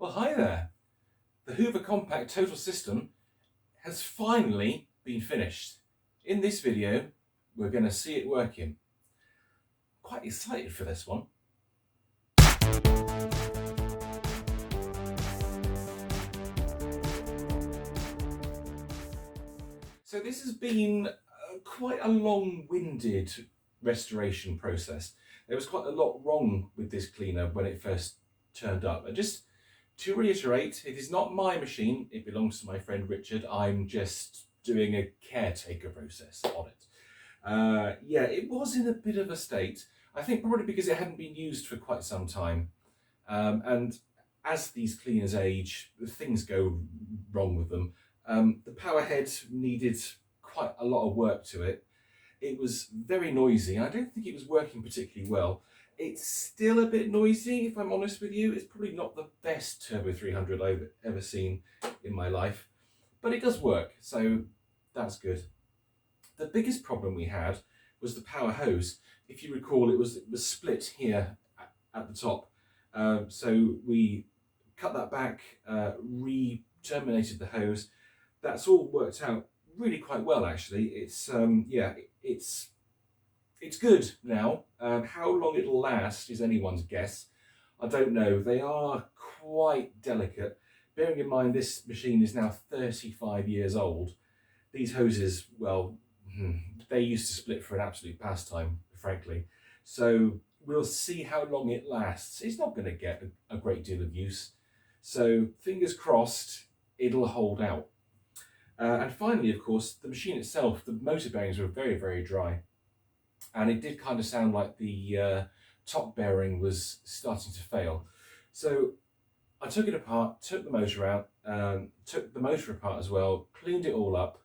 Well, hi there. The Hoover Compact total system has finally been finished. In this video, we're going to see it working. Quite excited for this one. So this has been quite a long-winded restoration process. There was quite a lot wrong with this cleaner when it first turned up. And just to reiterate, it is not my machine, it belongs to my friend Richard. I'm just doing a caretaker process on it. Yeah, it was in a bit of a state. I think probably because it hadn't been used for quite some time. And as these cleaners age, things go wrong with them. The power head needed quite a lot of work to it. It was very noisy. I don't think it was working particularly well. It's still a bit noisy, if I'm honest with you. It's probably not the best Turbo 300 I've ever seen in my life, but it does work, so that's good. The biggest problem we had was the power hose. If you recall, it was split here at the top. So we cut that back, re-terminated the hose. That's all worked out really quite well, actually. It's yeah, it's good now. How long it'll last is anyone's guess. I don't know. They are quite delicate. Bearing in mind this machine is now 35 years old. These hoses, well, they used to split for an absolute pastime, frankly. So we'll see how long it lasts. It's not going to get a great deal of use. So fingers crossed, it'll hold out. And finally, of course, the machine itself, the motor bearings were very, very dry. And it did kind of sound like the top bearing was starting to fail. So I took it apart, took the motor out, took the motor apart as well, cleaned it all up,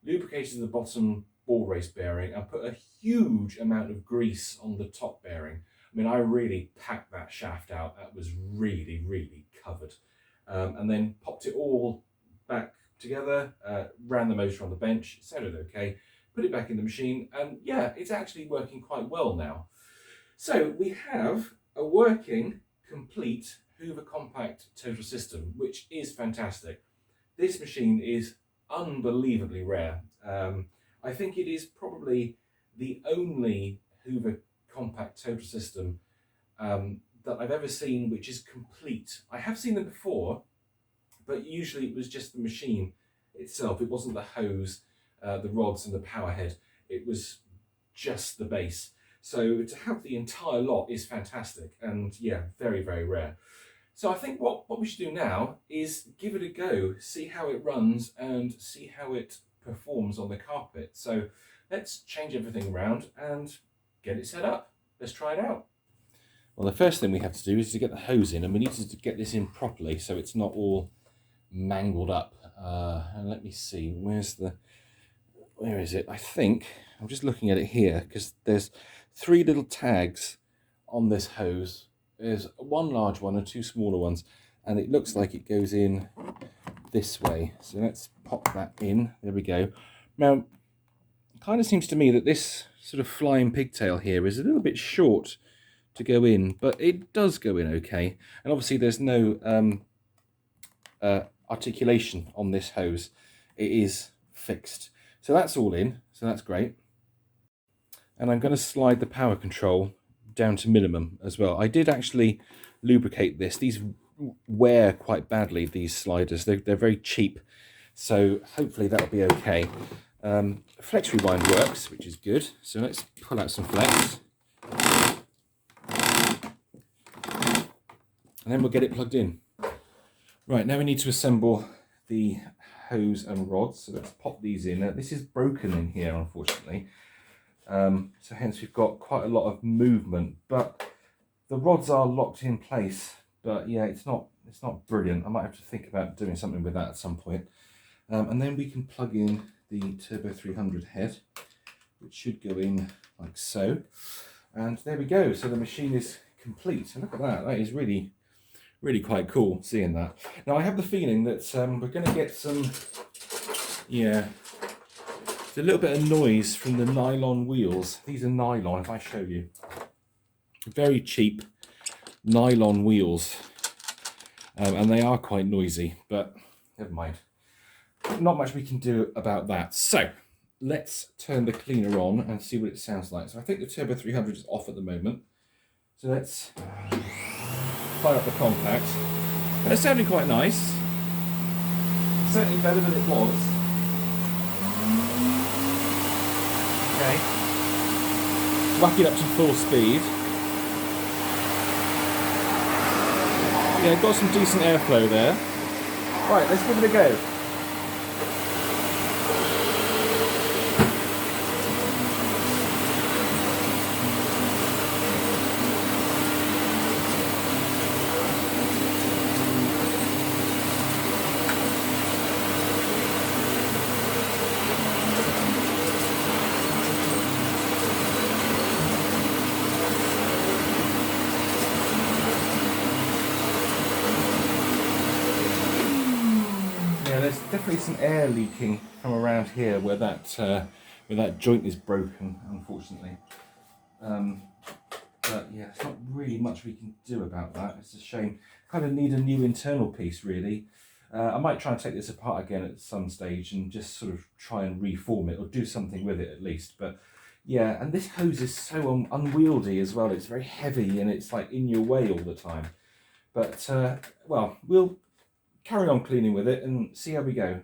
lubricated the bottom ball race bearing, and put a huge amount of grease on the top bearing. I mean, I really packed that shaft out. That was really, really covered. And then popped it all back together, ran the motor on the bench, it sounded okay, put it back in the machine, and yeah, it's actually working quite well now. So we have a working, complete Hoover Compact total system, which is fantastic. This machine is unbelievably rare. I think it is probably the only Hoover Compact total system that I've ever seen which is complete. I have seen them before, but usually it was just the machine itself. It wasn't the hose, the rods and the power head. It was just the base. So to have the entire lot is fantastic and yeah, very, very rare. So I think what we should do now is give it a go, see how it runs and see how it performs on the carpet. So let's change everything around and get it set up. Let's try it out. Well, the first thing we have to do is to get the hose in, and we need to get this in properly so it's not all mangled up. And let me see, where is it? I think I'm just looking at it here because there's 3 little tags on this hose. There's one large one and 2 smaller ones, and it looks like it goes in this way. So let's pop that in. There we go. Now, it kind of seems to me that this sort of flying pigtail here is a little bit short to go in, but it does go in okay. And obviously there's no articulation on this hose. It is fixed. So that's all in, so that's great. And I'm going to slide the power control down to minimum as well. I did actually lubricate this. These wear quite badly, these sliders. They're very cheap, so hopefully that'll be okay. Flex rewind works, which is good. So let's pull out some flex. And then we'll get it plugged in. Right, now we need to assemble the hose and rods. So let's pop these in. Now, this is broken in here, unfortunately. So hence we've got quite a lot of movement, but the rods are locked in place. But yeah, it's not brilliant. I might have to think about doing something with that at some point. And then we can plug in the Turbo 300 head, which should go in like so. And there we go. So the machine is complete. And look at that. That is really, really quite cool seeing that. Now I have the feeling that we're going to get some, yeah, a little bit of noise from the nylon wheels. These are nylon, if I show you. Very cheap nylon wheels. and they are quite noisy, but never mind. Not much we can do about that. So let's turn the cleaner on and see what it sounds like. So I think the Turbo 300 is off at the moment. So let's fire up the compact. And it's sounding quite nice. Certainly better than it was. Okay. Whack it up to full speed. Yeah, got some decent airflow there. Right, let's give it a go. There's definitely some air leaking from around here where that joint is broken, unfortunately. But yeah, there's not really much we can do about that. It's a shame. Kind of need a new internal piece, really. I might try and take this apart again at some stage and just sort of try and reform it or do something with it at least. But yeah, and this hose is so unwieldy as well. It's very heavy and it's like in your way all the time. But well, we'll carry on cleaning with it and see how we go.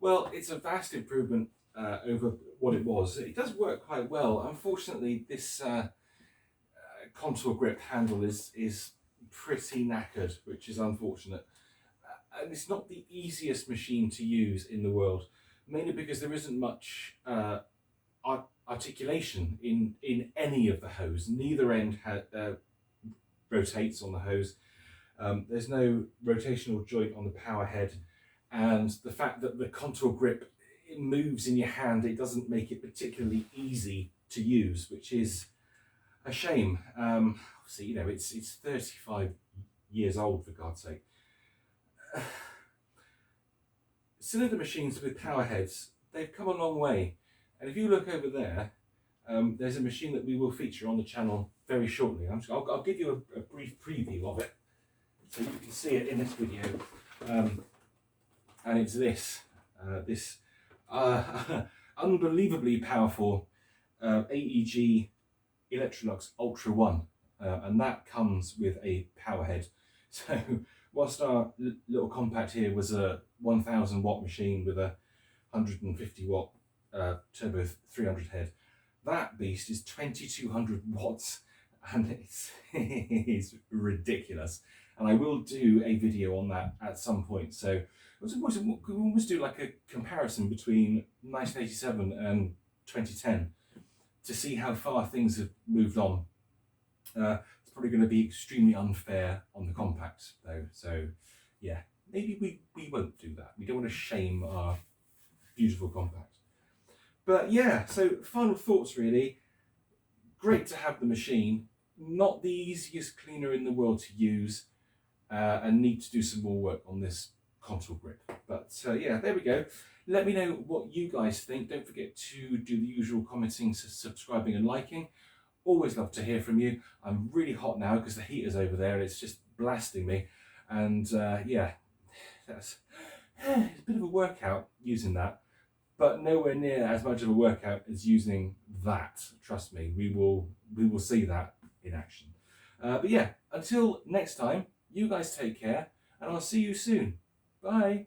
Well, it's a vast improvement over what it was. It does work quite well. Unfortunately, this contour grip handle is pretty knackered, which is unfortunate. And it's not the easiest machine to use in the world, mainly because there isn't much articulation in any of the hose. Neither end rotates on the hose. There's no rotational joint on the power head. And the fact that the contour grip, it moves in your hand, it doesn't make it particularly easy to use, which is a shame. Obviously, you know, it's 35 years old, for God's sake. Cylinder machines with power heads, they've come a long way. And if you look over there, there's a machine that we will feature on the channel very shortly. I'll give you a brief preview of it, so you can see it in this video. And it's this unbelievably powerful AEG Electrolux Ultra 1, and that comes with a power head. So whilst our little compact here was a 1000 watt machine with a 150 watt turbo 300 head, that beast is 2200 watts, and it's ridiculous. And I will do a video on that at some point. So we'll almost do like a comparison between 1987 and 2010 to see how far things have moved on. It's probably going to be extremely unfair on the compacts though. So yeah, maybe we won't do that. We don't want to shame our beautiful compact. But yeah, so final thoughts really. Great to have the machine. Not the easiest cleaner in the world to use, and need to do some more work on this console grip. But yeah, there we go. Let me know what you guys think. Don't forget to do the usual commenting, subscribing and liking. Always love to hear from you. I'm really hot now because the heater's over there. It's just blasting me. And yeah, it's a bit of a workout using that, but nowhere near as much of a workout as using that. Trust me, we will see that in action. But yeah, until next time, you guys take care, and I'll see you soon. Bye.